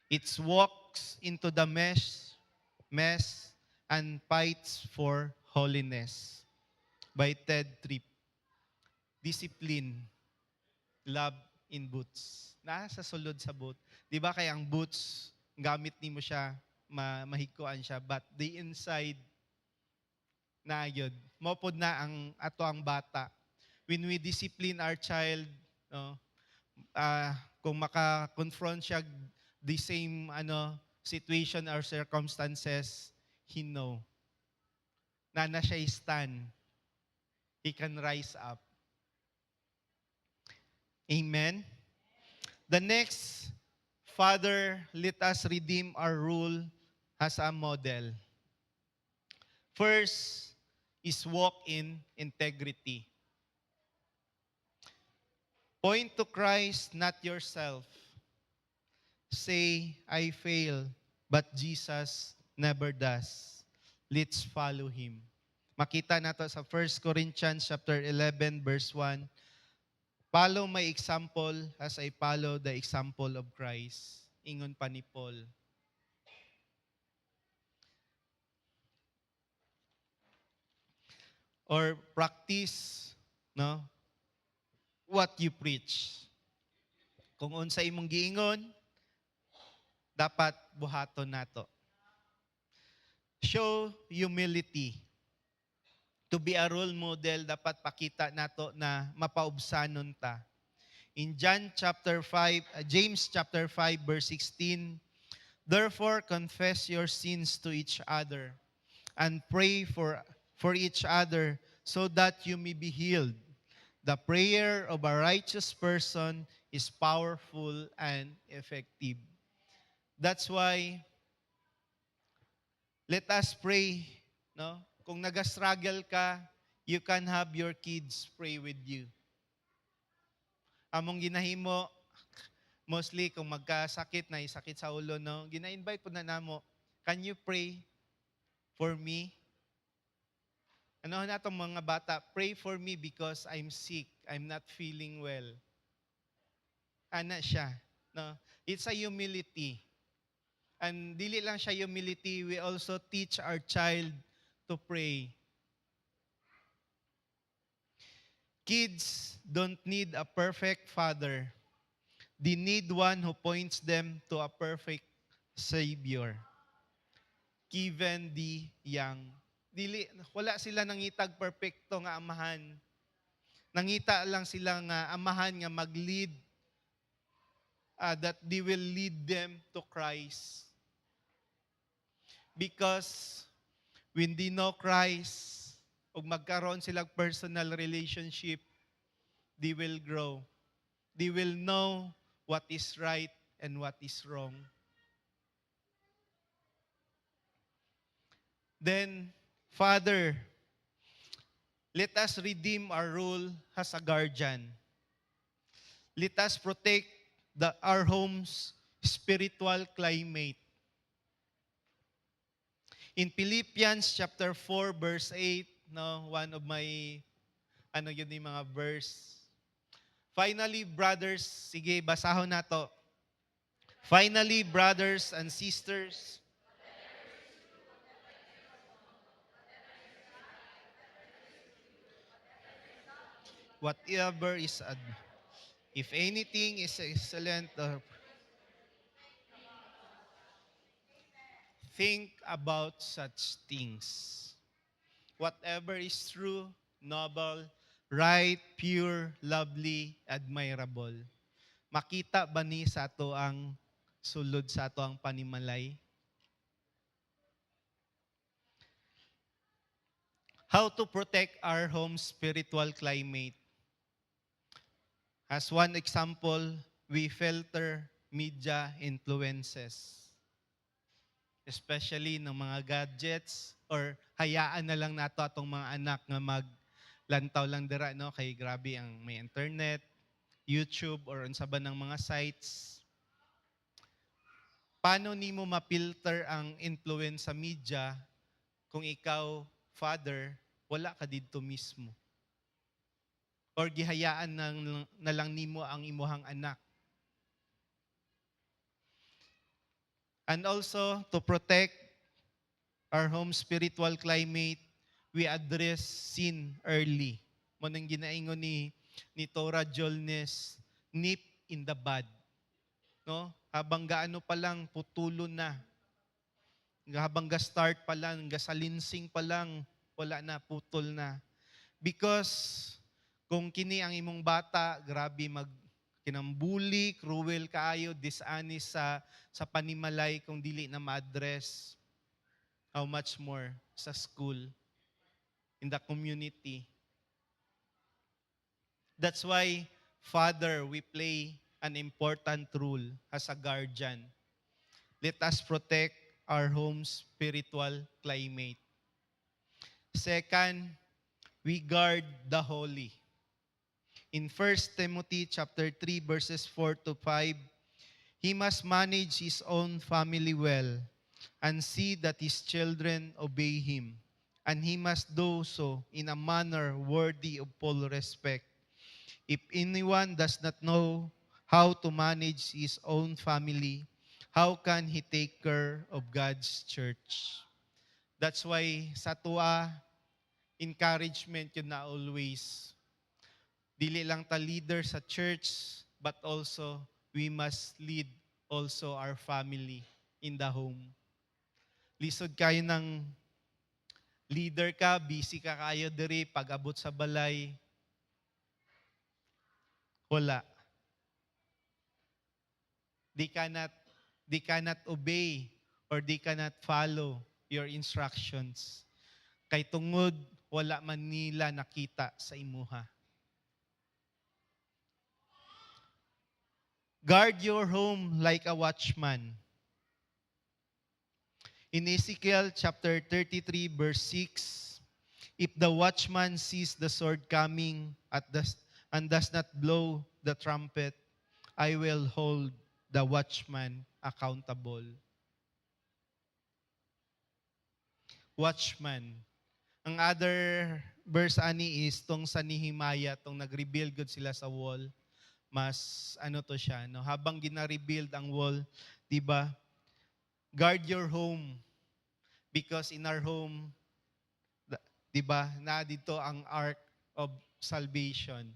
It walks into the mess, and fights for holiness. By Ted Tripp. Discipline, love in boots. Nasa sulod sa boot. Di ba kaya ang boots, gamit ni mo siya, mahikuan siya, but the inside, na yun. Mopod na ang ato ang bata. When we discipline our child, no, kung maka-confront siya the same situation or circumstances, he know na siya stand. He can rise up. Amen? The next, Father, let us redeem our rule as a model. First is walk in integrity. Point to Christ, not yourself. Say, I fail, but Jesus never does. Let's follow Him. Makita nato sa 1 Corinthians chapter 11, verse 1. Follow my example as I follow the example of Christ. Ingon pa ni Paul. Or practice, no, what you preach. Kung unsa imong giingon, dapat buhaton nato. Show humility. To be a role model, dapat pakita nato na mapaubsanon ta. In James chapter 5, verse 16, therefore confess your sins to each other and pray for each other so that you may be healed. The prayer of a righteous person is powerful and effective. That's why let us pray, no? Kung nag-struggle ka, you can have your kids pray with you. Among ginahimo, mostly kung magkasakit na sakit sa ulo, no? Gina-invite po na namo, can you pray for me? Ano na itong mga bata, pray for me because I'm sick, I'm not feeling well. Ana siya, no? It's a humility. And dili lang siya humility, we also teach our child to pray. Kids don't need a perfect father. They need one who points them to a perfect Savior. Given the young. Wala sila nangitag perfecto nga amahan. Nangita lang sila nga amahan nga mag-lead, that they will lead them to Christ. Because when they know Christ, ug magkaroon silang personal relationship, they will grow. They will know what is right and what is wrong. Then, Father, let us redeem our role as a guardian. Let us protect our home's spiritual climate. In Philippians chapter 4, verse 8, no, one of my, yun yung mga verse. Finally, brothers, sige, basahon nato. Finally, brothers and sisters, whatever is, if anything is excellent, think about such things. Whatever is true, noble, right, pure, lovely, admirable. Makita ba ni sa ato ang sulod sa ato ang panimalay? How to protect our home spiritual climate? As one example, we filter media influences. Especially ng mga gadgets, or hayaan na lang nato atong mga anak nga maglantaw lang dira, no? Kay grabe ang may internet, YouTube, or unsa ba ng mga sites. Paano nimo ma-filter ang influence sa media kung ikaw, father, wala ka didto mismo? Or gihayaan na lang nimo ang imuhang anak And also, to protect our home spiritual climate, we address sin early. Mo nang ginaingon ni Tora Jolnes, nip in the bud. No? Habang gaano pa lang, putulo na. Habang ga-start pa lang, ga-salinsing pa lang, wala na, putol na. Because kung kini ang imong bata, grabe kinambuli, cruel kaayo, dishonest sa panimalay kung dili na ma-address. How much more sa school, in the community. That's why, Father, we play an important role as a guardian. Let us protect our home's spiritual climate. Second, we guard the holy. In 1 Timothy chapter 3 verses 4 to 5, he must manage his own family well and see that his children obey him. And he must do so in a manner worthy of full respect. If anyone does not know how to manage his own family, how can he take care of God's church? That's why sa tuwa, encouragement yun na always. Dili lang ta leader sa church, but also we must lead also our family in the home. Lisod kayo ng leader ka, busy ka kayo diri, pag-abot sa balay, wala. They cannot obey or they cannot follow your instructions. Kay tungod, wala man nila nakita sa imuha. Guard your home like a watchman. In Ezekiel chapter 33 verse 6, if the watchman sees the sword coming and does not blow the trumpet, I will hold the watchman accountable. Watchman. Ang other verse ani is tong sa Nehemiah, tong nag-rebuild good sila sa wall. Mas ano to siya, no? Habang gina-rebuild ang wall, 'di ba? Guard your home because in our home, 'di ba, na dito ang ark of salvation.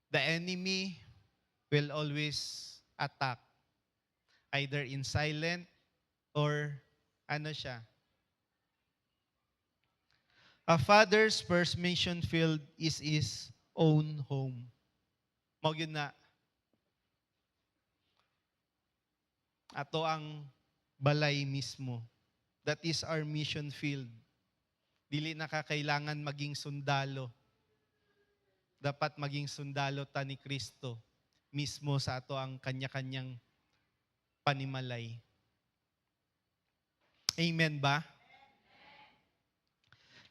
The enemy will always attack either in silent or ano siya. A father's first mission field is his own home. Mao gyud na ato ang balay mismo. That is our mission field. Dili na kakailangan maging sundalo. Dapat maging sundalo ta ni Kristo mismo sa ato ang kanya-kanyang panimalay. Amen ba?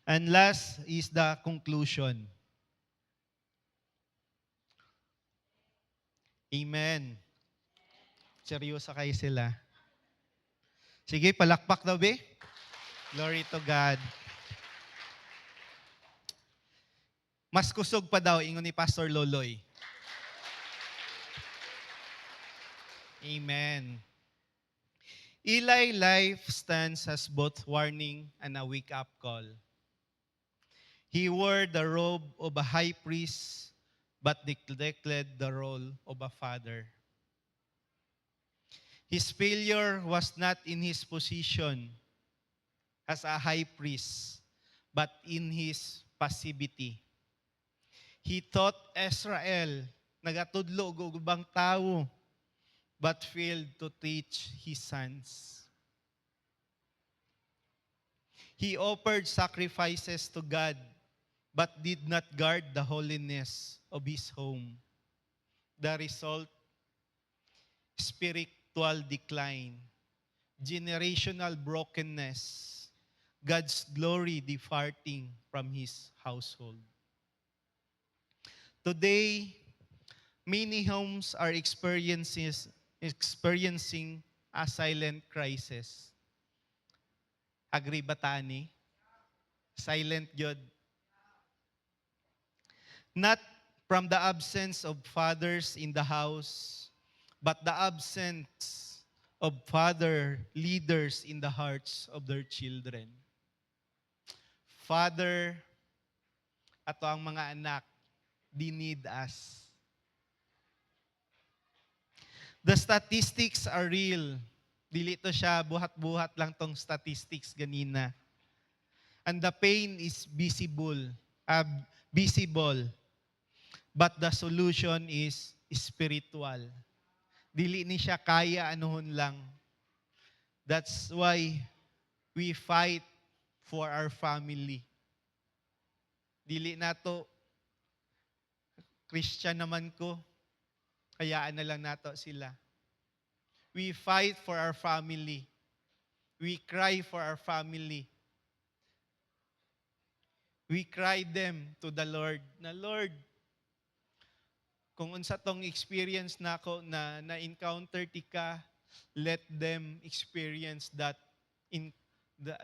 And last is the conclusion. Amen. Seryoso kayo sila. Sige, palakpak daw, be. Glory to God. Mas kusog pa daw, ingon ni Pastor Loloy. Amen. Eli life stands as both warning and a wake-up call. He wore the robe of a high priest, but neglected the role of a father. His failure was not in his position as a high priest, but in his passivity. He taught Israel, nagatudlo og ubang tao, but failed to teach his sons. He offered sacrifices to God, but did not guard the holiness of his home. The result, spiritual decline, generational brokenness, God's glory departing from his household. Today, many homes are experiencing a silent crisis. Agree ba tani? Silent God. Not from the absence of fathers in the house, but the absence of father leaders in the hearts of their children. Father, ato ang mga anak, they need us. The statistics are real. Dili to siya, buhat-buhat lang tong statistics ganina. And the pain is visible. But the solution is spiritual. Dili ni siya kaya anuhon lang. That's why we fight for our family. Dili nato, Christian naman ko, hayaan na lang nato sila. We fight for our family. We cry for our family. We cry them to the Lord, na Lord, kung unsa tong experience nako na na-encounter ti ka, let them experience that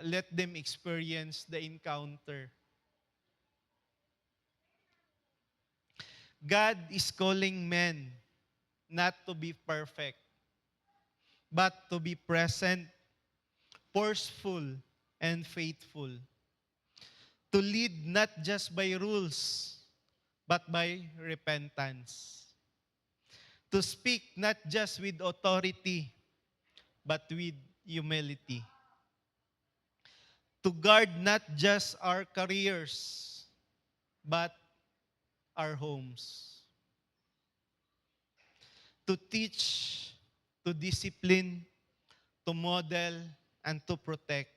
let them experience the encounter. God is calling men not to be perfect, but to be present, forceful, and faithful. To lead not just by rules, but by repentance. To speak not just with authority, but with humility. To guard not just our careers, but our homes. To teach, to discipline, to model, and to protect,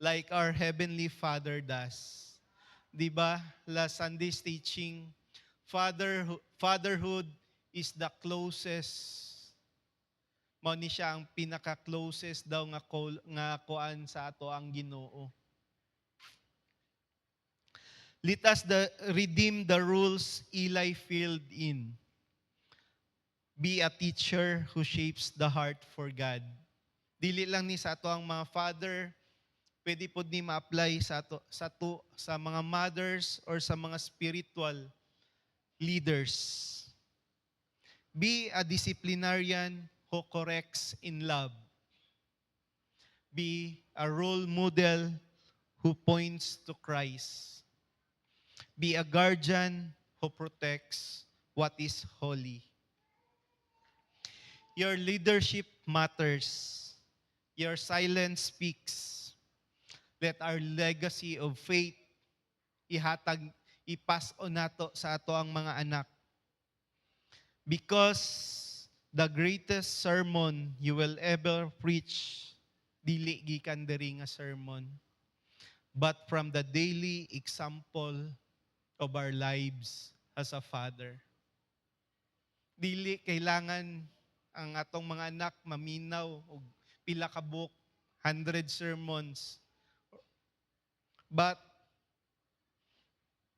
like our Heavenly Father does. Di ba? Last Sunday's teaching, fatherhood is the closest. Mao ni siya ang pinaka-closest daw nga kuan sa ato ang Ginoo. Let us redeem the rules Eli filled in. Be a teacher who shapes the heart for God. Dili lang ni sa ato ang mga father, pwede po ni ma-apply sa mga mothers or sa mga spiritual leaders. Be a disciplinarian who corrects in love. Be a role model who points to Christ. Be a guardian who protects what is holy. Your leadership matters. Your silence speaks. Let our legacy of faith ipass on nato sa ato ang mga anak. Because the greatest sermon you will ever preach, dili gikan diri nga sermon, but from the daily example of our lives as a father. Dili kailangan ang atong mga anak maminaw og pila ka book, 100 sermons. But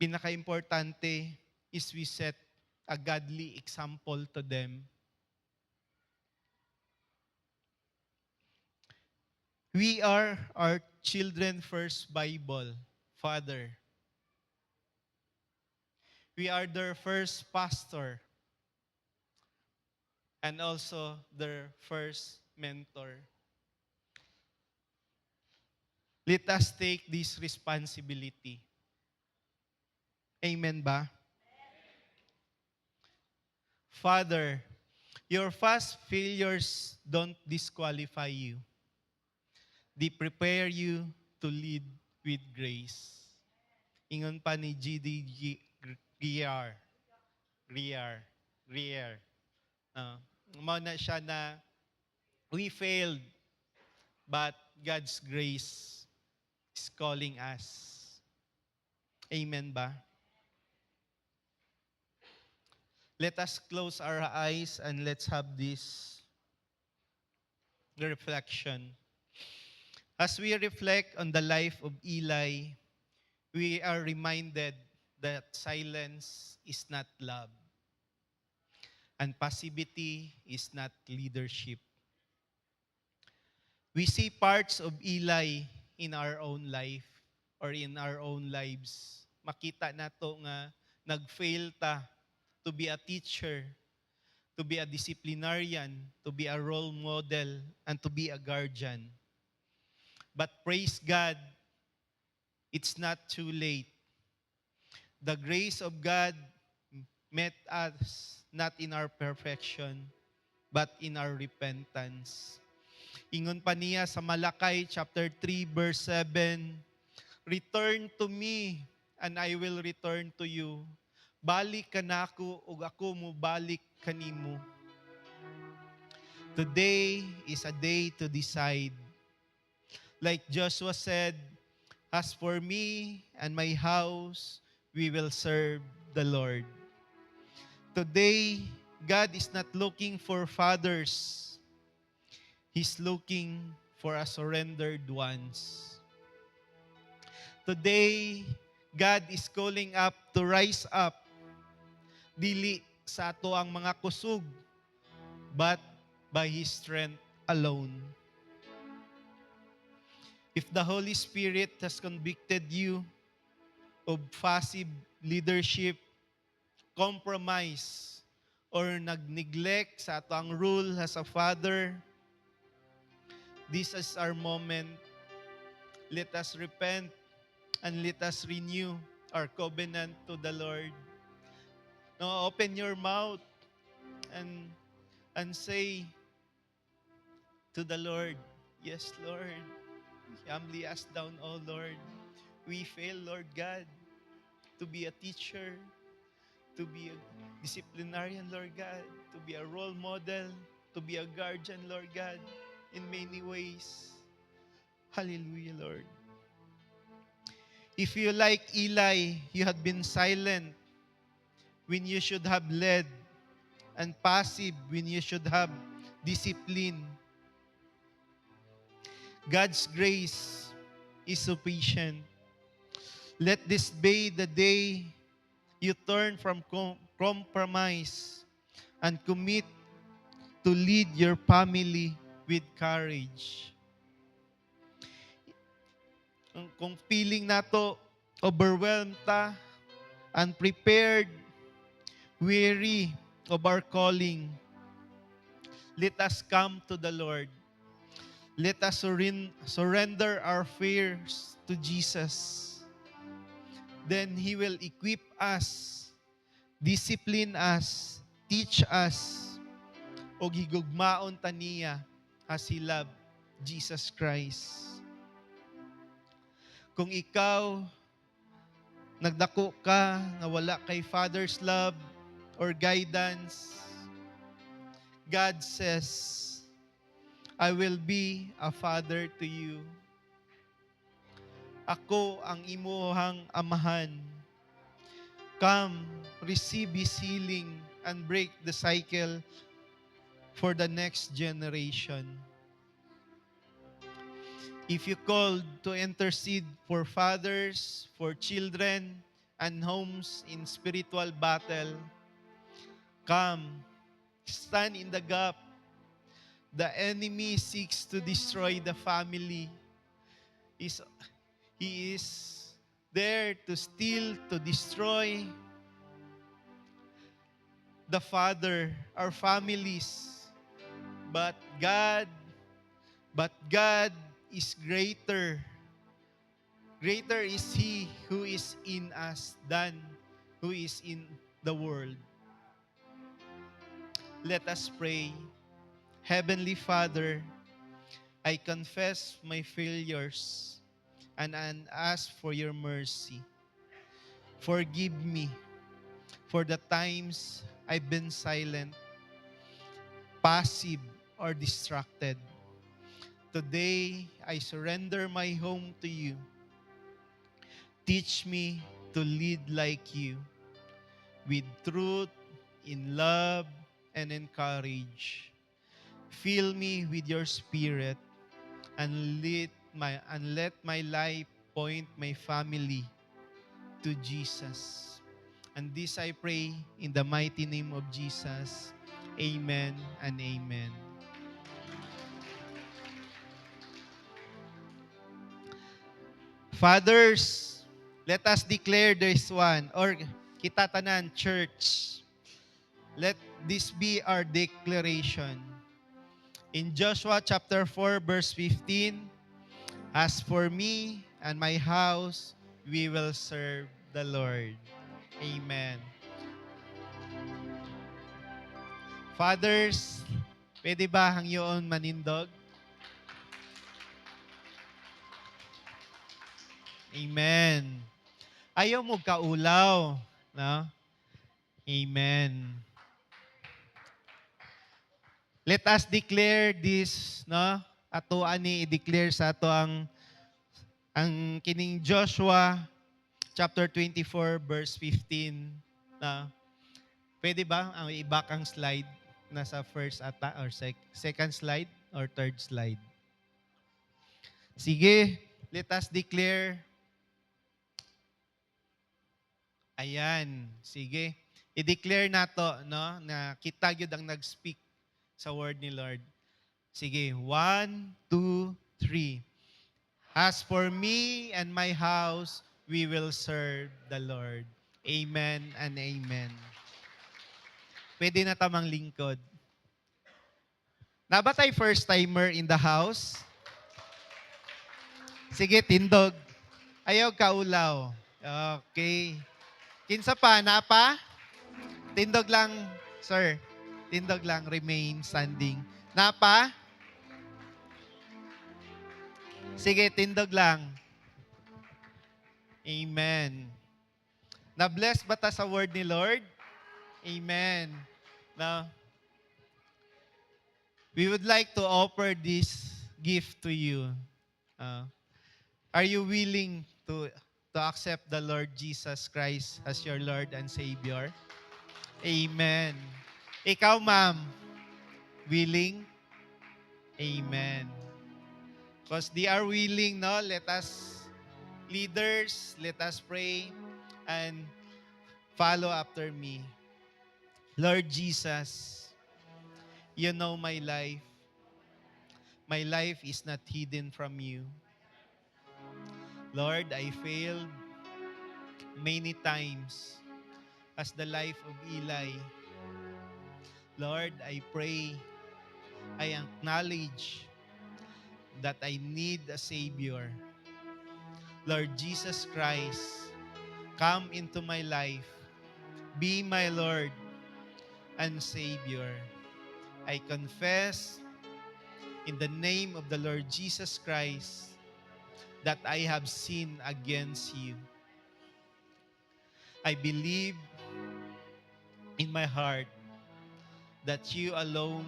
pinaka-importante is we set a godly example to them. We are our children first Bible, Father. We are their first pastor and also their first mentor. Let us take this responsibility. Amen ba? Father, your past failures don't disqualify you. They prepare you to lead with grace. Ingon pa ni G.D. Grier. Mao na siya na we failed, but God's grace is calling us. Amen ba? Let us close our eyes and let's have this reflection. As we reflect on the life of Eli, we are reminded that silence is not love, and passivity is not leadership. We see parts of Eli in our own life or in our own lives. Makita nato nga nag-fail ta to be a teacher. to be a disciplinarian, to be a role model, and to be a guardian. But praise God, it's not too late. The grace of God met us not in our perfection, but in our repentance. Ingon pa niya sa Malakay chapter 3 verse 7, "Return to me and I will return to you. Balik ka na ako ug ako mo balik kanimo." Today is a day to decide. Like Joshua said, "As for me and my house, we will serve the Lord." Today, God is not looking for fathers. He's looking for a surrendered ones. Today, God is calling up to rise up. Dili sa ato ang mga kusog, but by His strength alone. If the Holy Spirit has convicted you of passive leadership, compromise, or nag-neglect sa ato ang role as a father, this is our moment. Let us repent and let us renew our covenant to the Lord. Now open your mouth and say to the Lord, "Yes, Lord. We humbly ask down, oh Lord. We fail, Lord God, to be a teacher, to be a disciplinarian, Lord God, to be a role model, to be a guardian, Lord God, in many ways." Hallelujah, Lord. If you like Eli, you had been silent when you should have led, and passive when you should have discipline. God's grace is sufficient. Let this be the day you turn from compromise and commit to lead your family with courage. Kung feeling nato overwhelmed ta, unprepared, weary of our calling, let us come to the Lord. Let us surrender our fears to Jesus. Then He will equip us, discipline us, teach us, o gigugmaon ta niya as He loved Jesus Christ. Kung ikaw, nagdako ka na wala kay Father's love or guidance, God says, "I will be a father to you. Ako ang imuhang amahan. Come, receive His healing and break the cycle for the next generation." If you called to intercede for fathers, for children, and homes in spiritual battle, come, stand in the gap. The enemy seeks to destroy the family. He is there to steal, to destroy the father, our families. But God is greater. Greater is He who is in us than who is in the world. Let us pray. Heavenly Father, I confess my failures and ask for your mercy. Forgive me for the times I've been silent, passive, or distracted. Today, I surrender my home to you. Teach me to lead like you, with truth, in love, and in courage. Fill me with your spirit and let my life point my family to Jesus. And this I pray in the mighty name of Jesus. Amen and amen. Fathers, let us declare this one, or kita tanan church. Let this be our declaration. In Joshua chapter 4, verse 15, as for me and my house, we will serve the Lord. Amen. Fathers, pwede ba hangyoon manindog? Amen. Ayaw mo kaulaw, no? Amen. Let us declare this, no? Ato ani i-declare sa ato ang kining Joshua chapter 24 verse 15 na pwede ba ang i-back ang slide nasa first ata or second slide or third slide? Sige, let us declare. Ayan, sige. I-declare nato, no, na kita gyud ang nag-speak sa word ni Lord. Sige, 1, 2, 3. As for me and my house, we will serve the Lord. Amen and amen. Pwede na tamang lingkod. Nabatay first timer in the house? Sige, tindog. Ayaw kaulaw. Okay. Kinsa pa? Napa? Tindog lang, sir. Tindog lang, remain standing. Napa? Sige, tindog lang. Amen. Na-bless ba ta sa word ni Lord? Amen. Now, we would like to offer this gift to you. Are you willing to accept the Lord Jesus Christ as your Lord and Savior? Amen. Ikaw, ma'am, willing? Amen. Because they are willing, no? Let us, leaders, let us pray and follow after me. Lord Jesus, you know my life. My life is not hidden from you. Lord, I failed many times as the life of Eli. Lord, I pray, I acknowledge that I need a Savior. Lord Jesus Christ, come into my life. Be my Lord and Savior. I confess in the name of the Lord Jesus Christ that I have sinned against you. I believe in my heart that you alone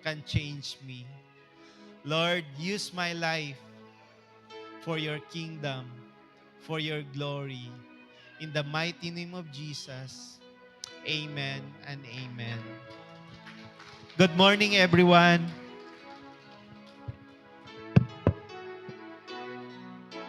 can change me. Lord, use my life for your kingdom, for your glory. In the mighty name of Jesus, amen and amen. Good morning, everyone.